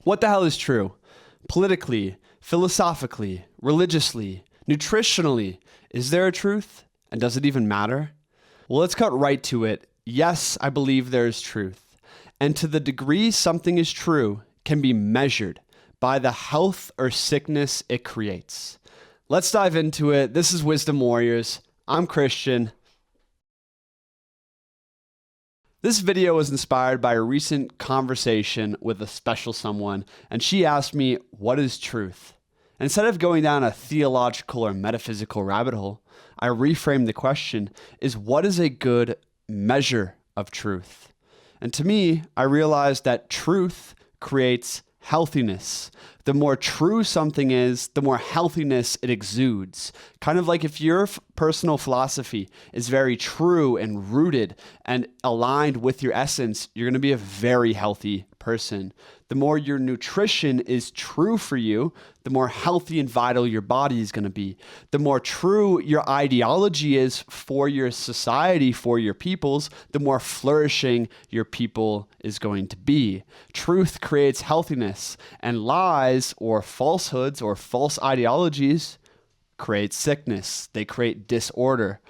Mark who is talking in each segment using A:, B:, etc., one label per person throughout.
A: What the hell is true? Politically, philosophically, religiously, nutritionally, is there a truth? And does it even matter? Well, let's cut right to it. Yes, I believe there is truth. And to the degree something is true can be measured by the health or sickness it creates. Let's dive into it. This is Wisdom Warriors. I'm Christian. This video was inspired by a recent conversation with a special someone, and she asked me, what is truth? Instead of going down a theological or metaphysical rabbit hole, I reframed the question, what is a good measure of truth? And to me, I realized that truth creates healthiness. The more true something is, the more healthiness it exudes. Kind of like if your personal philosophy is very true and rooted and aligned with your essence, you're going to be a very healthy person. The more your nutrition is true for you, the more healthy and vital your body is going to be. The more true your ideology is for your society, for your peoples, the more flourishing your people is going to be. Truth creates healthiness, and lies or falsehoods or false ideologies create sickness. They create disorder.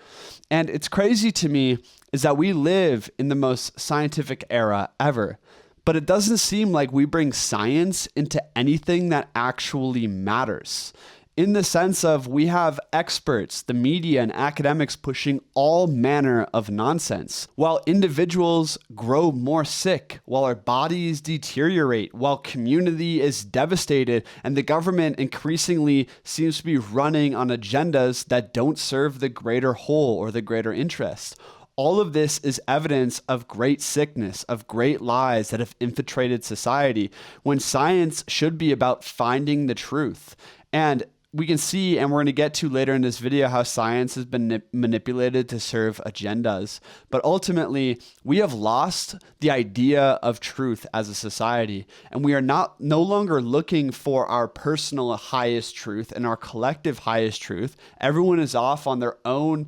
A: And it's crazy to me is that we live in the most scientific era ever. But it doesn't seem like we bring science into anything that actually matters. In the sense of we have experts, the media and academics pushing all manner of nonsense, while individuals grow more sick, while our bodies deteriorate, while community is devastated, and the government increasingly seems to be running on agendas that don't serve the greater whole or the greater interest. All of this is evidence of great sickness, of great lies that have infiltrated society, when science should be about finding the truth. And we can see, and we're going to get to later in this video, how science has been manipulated to serve agendas. But ultimately, we have lost the idea of truth as a society, and we are no longer looking for our personal highest truth and our collective highest truth. Everyone is off on their own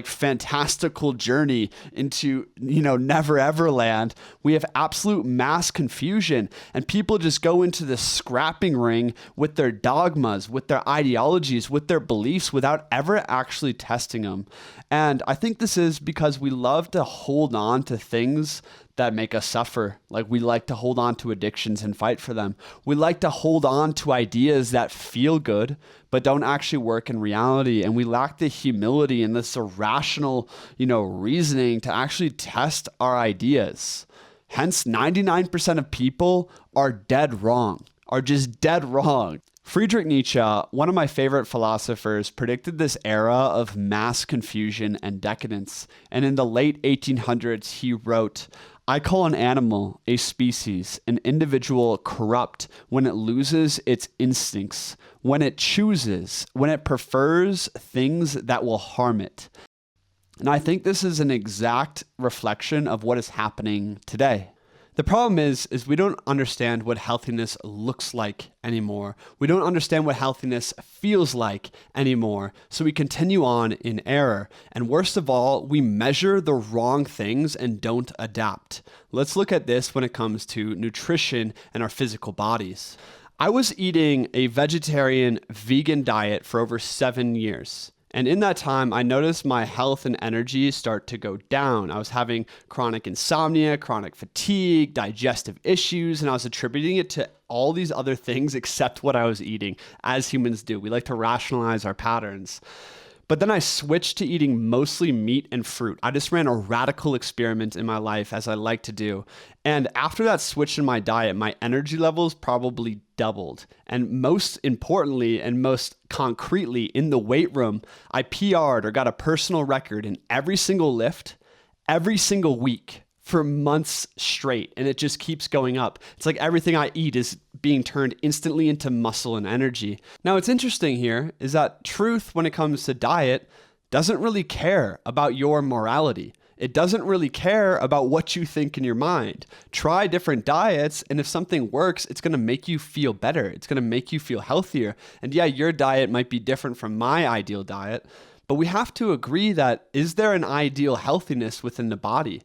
A: fantastical journey into, never ever land. We have absolute mass confusion, and people just go into the scrapping ring with their dogmas, with their ideologies, with their beliefs without ever actually testing them. And I think this is because we love to hold on to things that make us suffer. Like we like to hold on to addictions and fight for them. We like to hold on to ideas that feel good, but don't actually work in reality. And we lack the humility and this irrational, reasoning to actually test our ideas. Hence, 99% of people are dead wrong, are just dead wrong. Friedrich Nietzsche, one of my favorite philosophers, predicted this era of mass confusion and decadence. And in the late 1800s, he wrote, I call an animal, a species, an individual corrupt when it loses its instincts, when it chooses, when it prefers things that will harm it. And I think this is an exact reflection of what is happening today. The problem is we don't understand what healthiness looks like anymore. We don't understand what healthiness feels like anymore. So we continue on in error. And worst of all, we measure the wrong things and don't adapt. Let's look at this when it comes to nutrition and our physical bodies. I was eating a vegetarian vegan diet for over 7 years. And in that time, I noticed my health and energy start to go down. I was having chronic insomnia, chronic fatigue, digestive issues, and I was attributing it to all these other things except what I was eating, as humans do. We like to rationalize our patterns. But then I switched to eating mostly meat and fruit. I just ran a radical experiment in my life, as I like to do. And after that switch in my diet, my energy levels probably doubled. And most importantly, and most concretely, in the weight room, I PR'd or got a personal record in every single lift, every single week, for months straight, and it just keeps going up. It's like everything I eat is being turned instantly into muscle and energy. Now, what's interesting here is that truth, when it comes to diet, doesn't really care about your morality. It doesn't really care about what you think in your mind. Try different diets, and if something works, it's going to make you feel better. It's going to make you feel healthier. And yeah, your diet might be different from my ideal diet, but we have to agree that, is there an ideal healthiness within the body?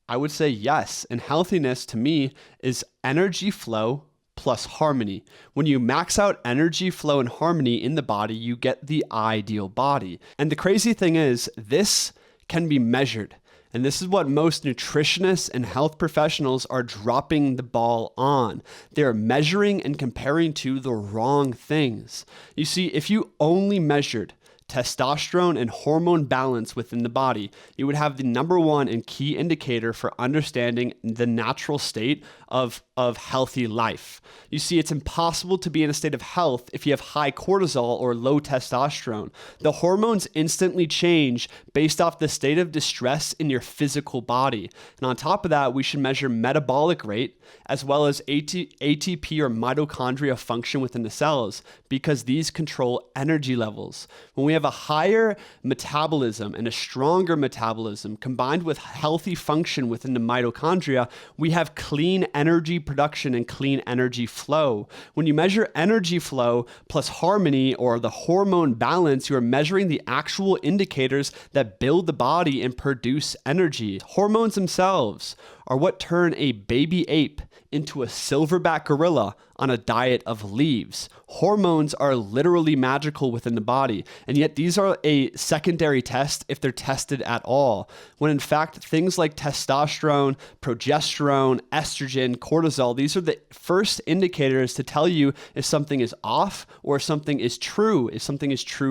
A: I would say yes. And healthiness to me is energy flow plus harmony. When you max out energy flow and harmony in the body, you get the ideal body. And the crazy thing is, this can be measured. And this is what most nutritionists and health professionals are dropping the ball on. They're measuring and comparing to the wrong things. You see, if you only measured testosterone and hormone balance within the body, you would have the number one and key indicator for understanding the natural state of healthy life. You see, it's impossible to be in a state of health if you have high cortisol or low testosterone. The hormones instantly change based off the state of distress in your physical body. And on top of that, we should measure metabolic rate as well as ATP or mitochondria function within the cells, because these control energy levels. When we have a higher metabolism and a stronger metabolism combined with healthy function within the mitochondria, we have clean energy production and clean energy flow. When you measure energy flow plus harmony or the hormone balance, you are measuring the actual indicators that build the body and produce energy. Hormones themselves are what turn a baby ape into a silverback gorilla on a diet of leaves. Hormones are literally magical within the body, and yet these are a secondary test if they're tested at all, when in fact things like testosterone, progesterone, estrogen, cortisol, these are the first indicators to tell you if something is off or if something is true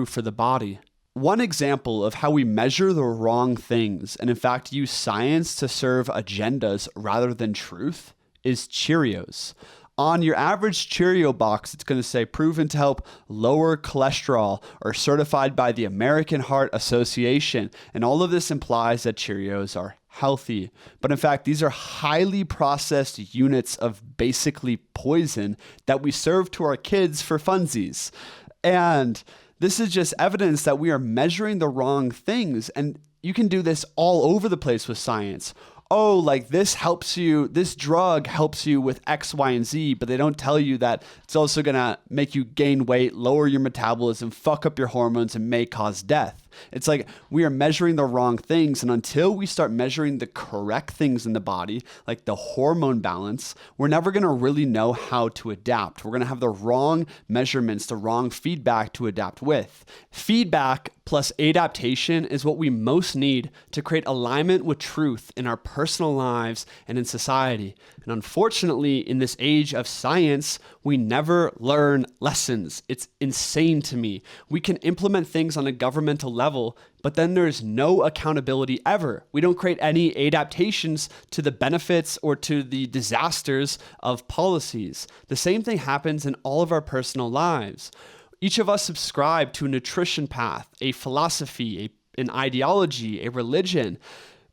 A: for the body. One example of how we measure the wrong things and in fact use science to serve agendas rather than truth is Cheerios. On your average Cheerio box, it's going to say proven to help lower cholesterol or certified by the American Heart Association. And all of this implies that Cheerios are healthy. But in fact, these are highly processed units of basically poison that we serve to our kids for funsies. And this is just evidence that we are measuring the wrong things. And you can do this all over the place with science. Oh, like this drug helps you with X, Y, and Z, but they don't tell you that it's also going to make you gain weight, lower your metabolism, fuck up your hormones, and may cause death. It's like we are measuring the wrong things. And until we start measuring the correct things in the body, like the hormone balance, we're never going to really know how to adapt. We're going to have the wrong measurements, the wrong feedback to adapt with. Feedback plus adaptation is what we most need to create alignment with truth in our personal lives and in society. And unfortunately, in this age of science, we never learn lessons. It's insane to me. We can implement things on a governmental level, but then there's no accountability ever. We don't create any adaptations to the benefits or to the disasters of policies. The same thing happens in all of our personal lives. Each of us subscribe to a nutrition path, a philosophy, an ideology, a religion,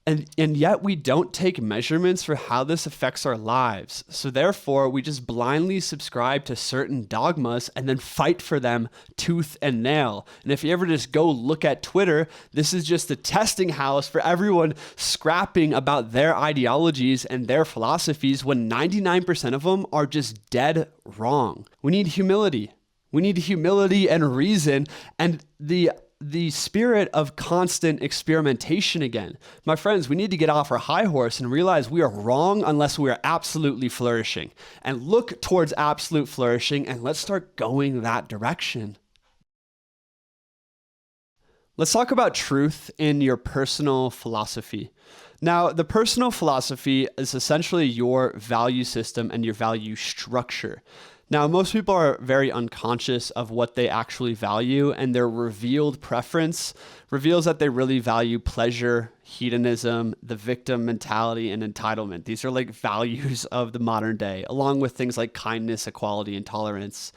A: and yet we don't take measurements for how this affects our lives. So therefore, we just blindly subscribe to certain dogmas and then fight for them tooth and nail. And if you ever just go look at Twitter, this is just a testing house for everyone scrapping about their ideologies and their philosophies when 99% of them are just dead wrong. We need humility. We need humility and reason and the spirit of constant experimentation again. My friends, we need to get off our high horse and realize we are wrong unless we are absolutely flourishing. And look towards absolute flourishing and let's start going that direction. Let's talk about truth in your personal philosophy. Now, the personal philosophy is essentially your value system and your value structure. Now, most people are very unconscious of what they actually value, and their revealed preference reveals that they really value pleasure, hedonism, the victim mentality, and entitlement. These are like values of the modern day, along with things like kindness, equality, and tolerance.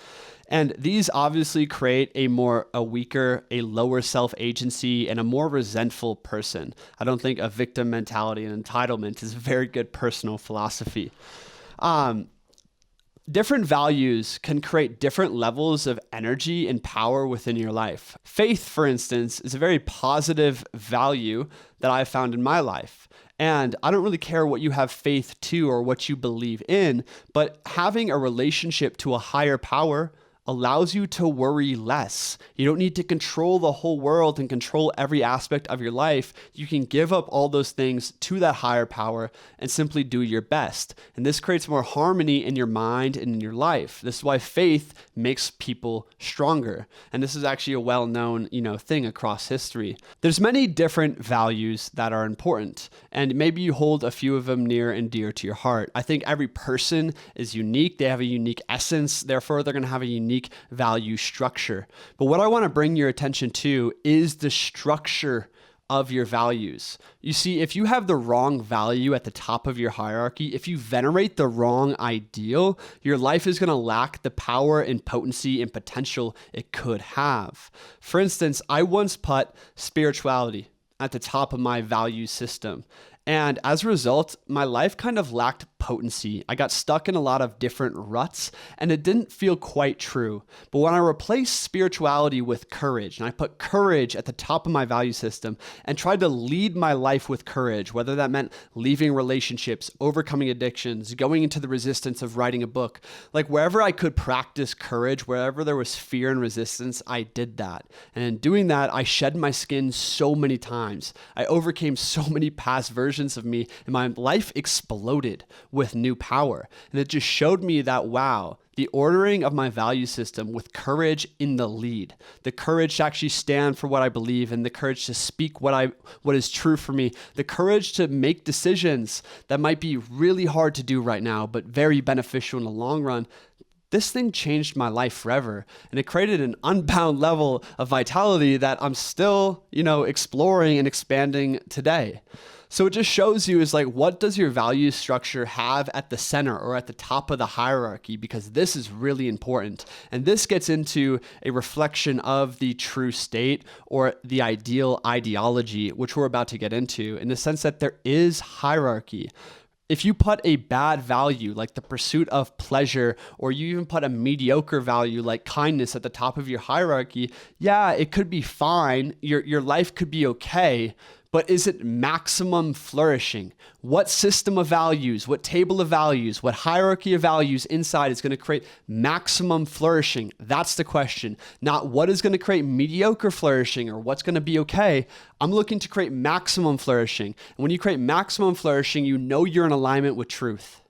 A: And these obviously create a weaker, a lower self-agency, and a more resentful person. I don't think a victim mentality and entitlement is a very good personal philosophy. Different values can create different levels of energy and power within your life. Faith, for instance, is a very positive value that I've found in my life. And I don't really care what you have faith to or what you believe in, but having a relationship to a higher power, allows you to worry less. You don't need to control the whole world and control every aspect of your life. You can give up all those things to that higher power and simply do your best. And this creates more harmony in your mind and in your life. This is why faith makes people stronger. And this is actually a well-known, thing across history. There's many different values that are important, and maybe you hold a few of them near and dear to your heart. I think every person is unique. They have a unique essence. Therefore, they're going to have a unique value structure. But what I want to bring your attention to is the structure of your values. You see, if you have the wrong value at the top of your hierarchy, if you venerate the wrong ideal, your life is going to lack the power and potency and potential it could have. For instance, I once put spirituality at the top of my value system. And as a result, my life kind of lacked potency. I got stuck in a lot of different ruts, and it didn't feel quite true. But when I replaced spirituality with courage, and I put courage at the top of my value system and tried to lead my life with courage, whether that meant leaving relationships, overcoming addictions, going into the resistance of writing a book, like wherever I could practice courage, wherever there was fear and resistance, I did that. And in doing that, I shed my skin so many times. I overcame so many past versions of me, and my life exploded with new power. And it just showed me that, wow, the ordering of my value system with courage in the lead, the courage to actually stand for what I believe, and the courage to speak what is true for me, the courage to make decisions that might be really hard to do right now, but very beneficial in the long run. This thing changed my life forever, and it created an unbound level of vitality that I'm still, exploring and expanding today. So it just shows you is like, what does your value structure have at the center or at the top of the hierarchy? Because this is really important. And this gets into a reflection of the true state or the ideal ideology, which we're about to get into, in the sense that there is hierarchy. If you put a bad value like the pursuit of pleasure, or you even put a mediocre value like kindness at the top of your hierarchy, yeah, it could be fine. Your life could be okay. But is it maximum flourishing? What system of values, what table of values, what hierarchy of values inside is going to create maximum flourishing? That's the question. Not what is going to create mediocre flourishing or what's going to be okay. I'm looking to create maximum flourishing. And when you create maximum flourishing, you know you're in alignment with truth.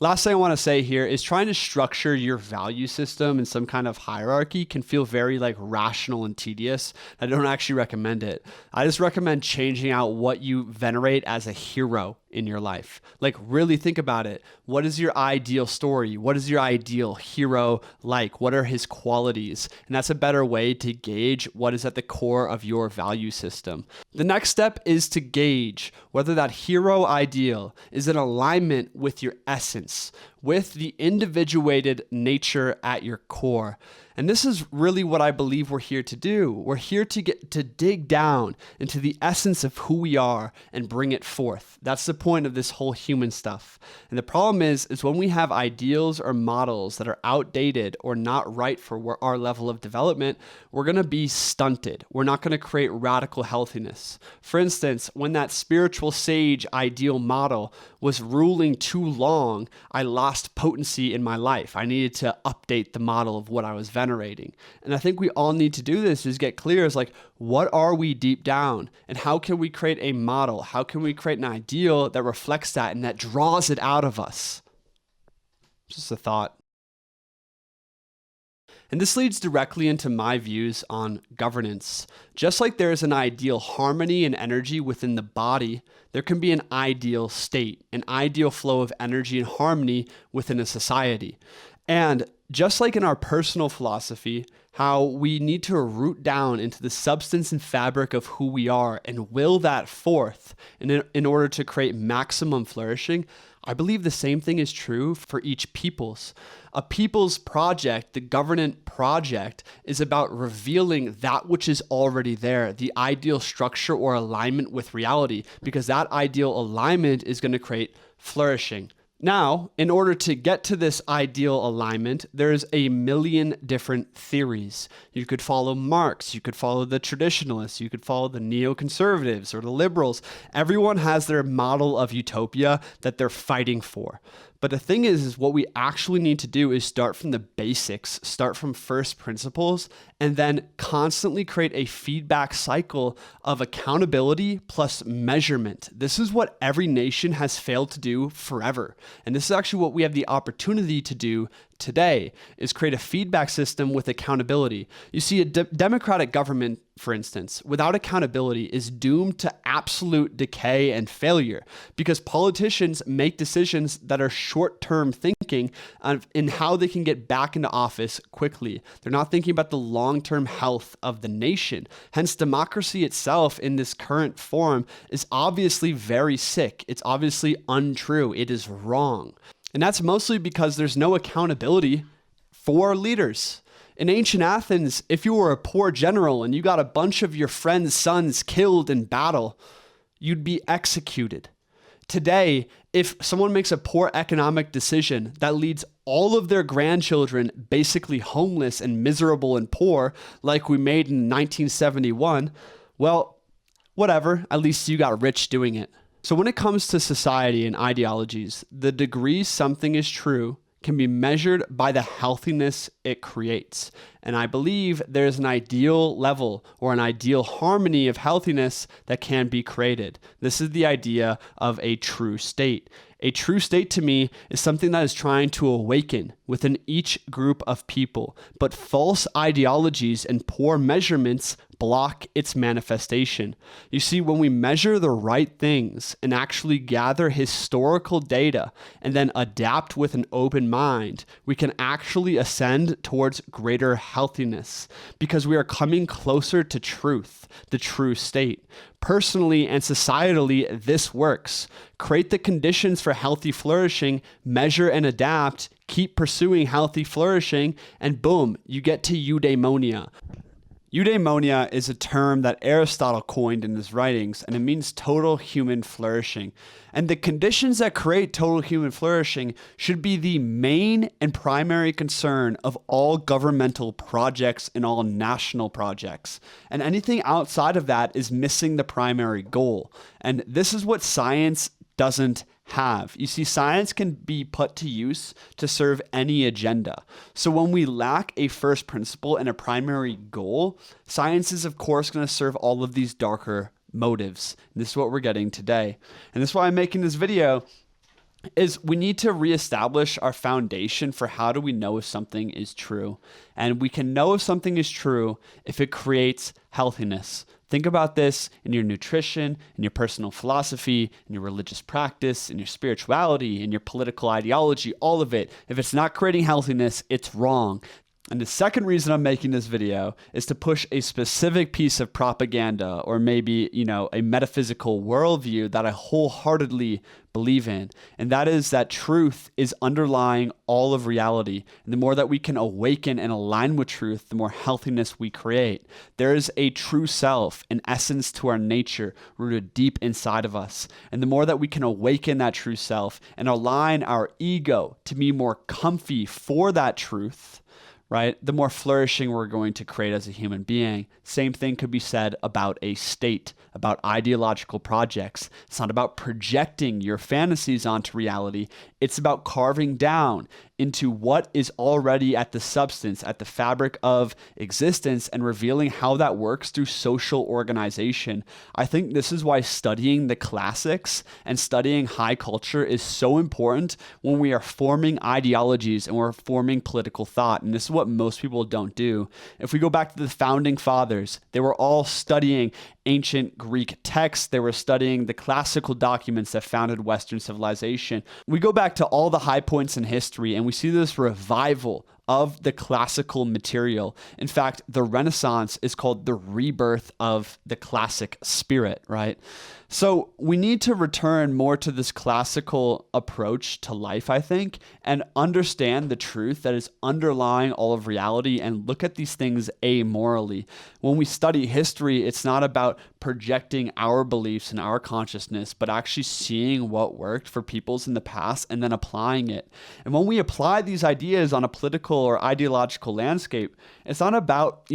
A: Last thing I want to say here is trying to structure your value system in some kind of hierarchy can feel very rational and tedious. I don't actually recommend it. I just recommend changing out what you venerate as a hero in your life. Really think about it. What is your ideal story? What is your ideal hero like? What are his qualities? And that's a better way to gauge what is at the core of your value system. The next step is to gauge whether that hero ideal is in alignment with your essence, with the individuated nature at your core. And this is really what I believe we're here to do. We're here to get to dig down into the essence of who we are and bring it forth. That's the point of this whole human stuff. And the problem is when we have ideals or models that are outdated or not right for our level of development, we're going to be stunted. We're not going to create radical healthiness. For instance, when that spiritual sage ideal model was ruling too long, I lost potency in my life. I needed to update the model of what I was venerating. And I think we all need to do this, is get clear as what are we deep down, and how can we create a model? How can we create an ideal that reflects that and that draws it out of us? Just a thought. And this leads directly into my views on governance. Just like there is an ideal harmony and energy within the body, there can be an ideal state, an ideal flow of energy and harmony within a society. And just like in our personal philosophy, how we need to root down into the substance and fabric of who we are and will that forth in order to create maximum flourishing, I believe the same thing is true for each people's. A people's project, the governance project, is about revealing that which is already there, the ideal structure or alignment with reality, because that ideal alignment is going to create flourishing. Now, in order to get to this ideal alignment, there's a million different theories. You could follow Marx, you could follow the traditionalists, you could follow the neoconservatives or the liberals. Everyone has their model of utopia that they're fighting for. But the thing is what we actually need to do is start from the basics, start from first principles, and then constantly create a feedback cycle of accountability plus measurement. This is what every nation has failed to do forever. And this is actually what we have the opportunity to do today, is create a feedback system with accountability. You see, a democratic government, for instance, without accountability is doomed to absolute decay and failure because politicians make decisions that are short-term thinking in how they can get back into office quickly. They're not thinking about the long-term health of the nation. Hence, democracy itself in this current form is obviously very sick. It's obviously untrue. It is wrong. And that's mostly because there's no accountability for leaders. In ancient Athens, if you were a poor general and you got a bunch of your friends' sons killed in battle, you'd be executed. Today, if someone makes a poor economic decision that leads all of their grandchildren basically homeless and miserable and poor, like we made in 1971, well, whatever, at least you got rich doing it. So when it comes to society and ideologies, the degree something is true can be measured by the healthiness it creates. And I believe there's an ideal level or an ideal harmony of healthiness that can be created. This is the idea of a true state. A true state to me is something that is trying to awaken within each group of people, but false ideologies and poor measurements block its manifestation. You see, when we measure the right things and actually gather historical data and then adapt with an open mind, we can actually ascend towards greater healthiness because we are coming closer to truth, the true state. Personally and societally, this works. Create the conditions for healthy flourishing, measure and adapt, keep pursuing healthy flourishing, and boom, you get to eudaimonia. Eudaimonia is a term that Aristotle coined in his writings, and it means total human flourishing. And the conditions that create total human flourishing should be the main and primary concern of all governmental projects and all national projects. And anything outside of that is missing the primary goal. And this is what science doesn't have. You see, science can be put to use to serve any agenda. So when we lack a first principle and a primary goal, science is of course going to serve all of these darker motives. And this is what we're getting today. And this is why I'm making this video, is we need to reestablish our foundation for how do we know if something is true. And we can know if something is true if it creates healthiness. Think about this in your nutrition, in your personal philosophy, in your religious practice, in your spirituality, in your political ideology, all of it. If it's not creating healthiness, it's wrong. And the second reason I'm making this video is to push a specific piece of propaganda or maybe, a metaphysical worldview that I wholeheartedly believe in. And that is that truth is underlying all of reality. And the more that we can awaken and align with truth, the more healthiness we create. There is a true self, an essence to our nature rooted deep inside of us. And the more that we can awaken that true self and align our ego to be more comfy for that truth, right, the more flourishing we're going to create as a human being. Same thing could be said about a state, about ideological projects. It's not about projecting your fantasies onto reality. It's about carving down into what is already at the substance, at the fabric of existence, and revealing how that works through social organization. I think this is why studying the classics and studying high culture is so important when we are forming ideologies and we're forming political thought. And this is what most people don't do. If we go back to the founding fathers, they were all studying ancient Greek texts. They were studying the classical documents that founded Western civilization. We go back to all the high points in history and we see this revival of the classical material. In fact, the Renaissance is called the rebirth of the classic spirit, right? So we need to return more to this classical approach to life, I think, and understand the truth that is underlying all of reality and look at these things amorally. When we study history, it's not about projecting our beliefs and our consciousness, but actually seeing what worked for peoples in the past and then applying it. And when we apply these ideas on a political or ideological landscape, it's not about,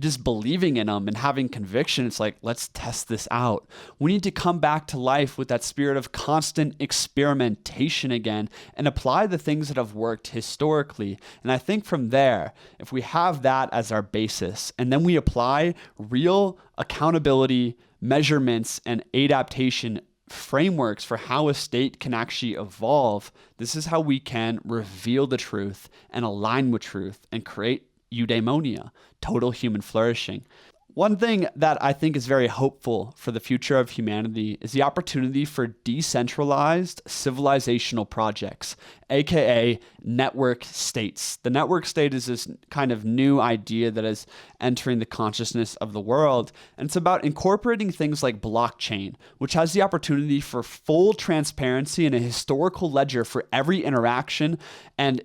A: just believing in them and having conviction. It's like, let's test this out. We need to come back to life with that spirit of constant experimentation again and apply the things that have worked historically. And I think from there, if we have that as our basis, and then we apply real accountability, measurements, and adaptation frameworks for how a state can actually evolve, this is how we can reveal the truth and align with truth and create eudaimonia, total human flourishing. One thing that I think is very hopeful for the future of humanity is the opportunity for decentralized civilizational projects, aka network states. The network state is this kind of new idea that is entering the consciousness of the world, and it's about incorporating things like blockchain, which has the opportunity for full transparency and a historical ledger for every interaction and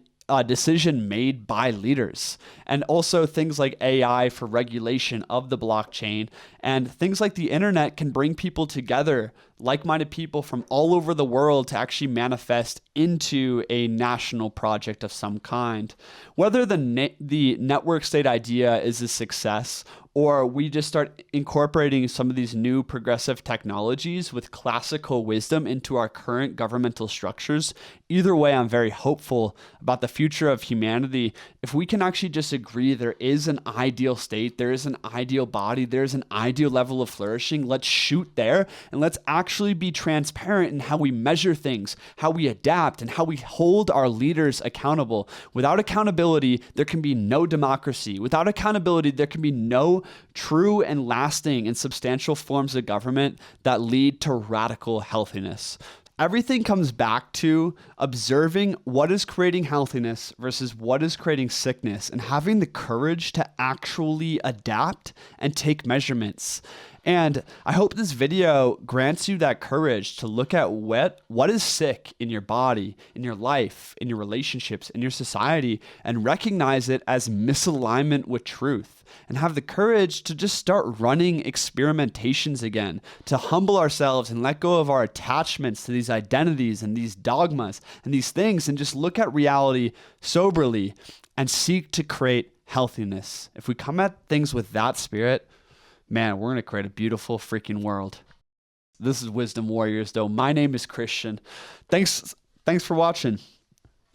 A: decision made by leaders, and also things like AI for regulation of the blockchain, and things like the internet can bring people together, like-minded people from all over the world, to actually manifest into a national project of some kind. Whether the network state idea is a success, or we just start incorporating some of these new progressive technologies with classical wisdom into our current governmental structures, either way, I'm very hopeful about the future of humanity. If we can actually just agree there is an ideal state, there is an ideal body, there is an ideal level of flourishing, let's shoot there, and let's actually be transparent in how we measure things, how we adapt, and how we hold our leaders accountable. Without accountability, there can be no democracy. Without accountability, there can be no true and lasting and substantial forms of government that lead to radical healthiness. Everything comes back to observing what is creating healthiness versus what is creating sickness, and having the courage to actually adapt and take measurements. And I hope this video grants you that courage to look at what is sick in your body, in your life, in your relationships, in your society, and recognize it as misalignment with truth, and have the courage to just start running experimentations again, to humble ourselves and let go of our attachments to these identities and these dogmas and these things, and just look at reality soberly and seek to create healthiness. If we come at things with that spirit, man, we're going to create a beautiful freaking world. This is Wisdom Warriors, though. My name is Christian. Thanks for watching.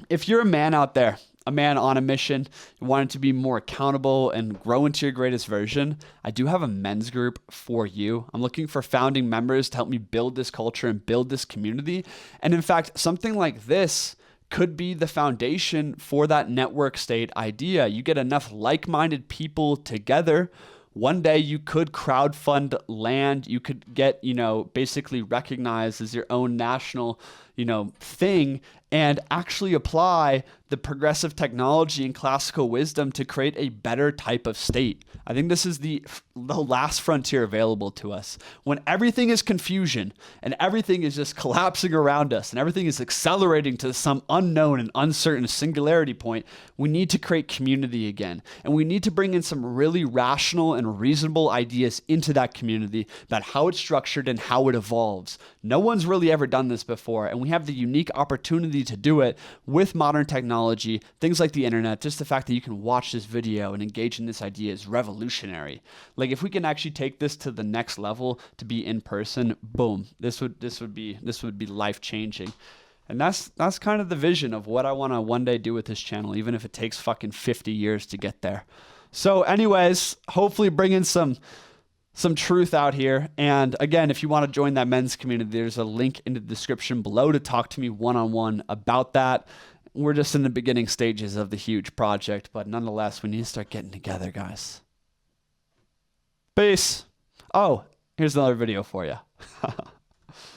A: If you're a man out there, a man on a mission, you wanted to be more accountable and grow into your greatest version, I do have a men's group for you. I'm looking for founding members to help me build this culture and build this community. And in fact, something like this could be the foundation for that network state idea. You get enough like-minded people together. One day you could crowdfund land. You could get, basically recognized as your own national, thing, and actually apply the progressive technology and classical wisdom to create a better type of state. I think this is the last frontier available to us. When everything is confusion and everything is just collapsing around us and everything is accelerating to some unknown and uncertain singularity point, we need to create community again. And we need to bring in some really rational and reasonable ideas into that community about how it's structured and how it evolves. No one's really ever done this before, and we have the unique opportunity to do it with modern technology, things like the internet. Just the fact that you can watch this video and engage in this idea is revolutionary. Like, if we can actually take this to the next level, to be in person, boom, this would be life-changing. And that's kind of the vision of what I want to one day do with this channel, even if it takes fucking 50 years to get there. So anyways, hopefully bring in some truth out here. And again, if you want to join that men's community, there's a link in the description below to talk to me one-on-one about that. We're just in the beginning stages of the huge project, but nonetheless, we need to start getting together, guys. Peace. Oh, here's another video for you.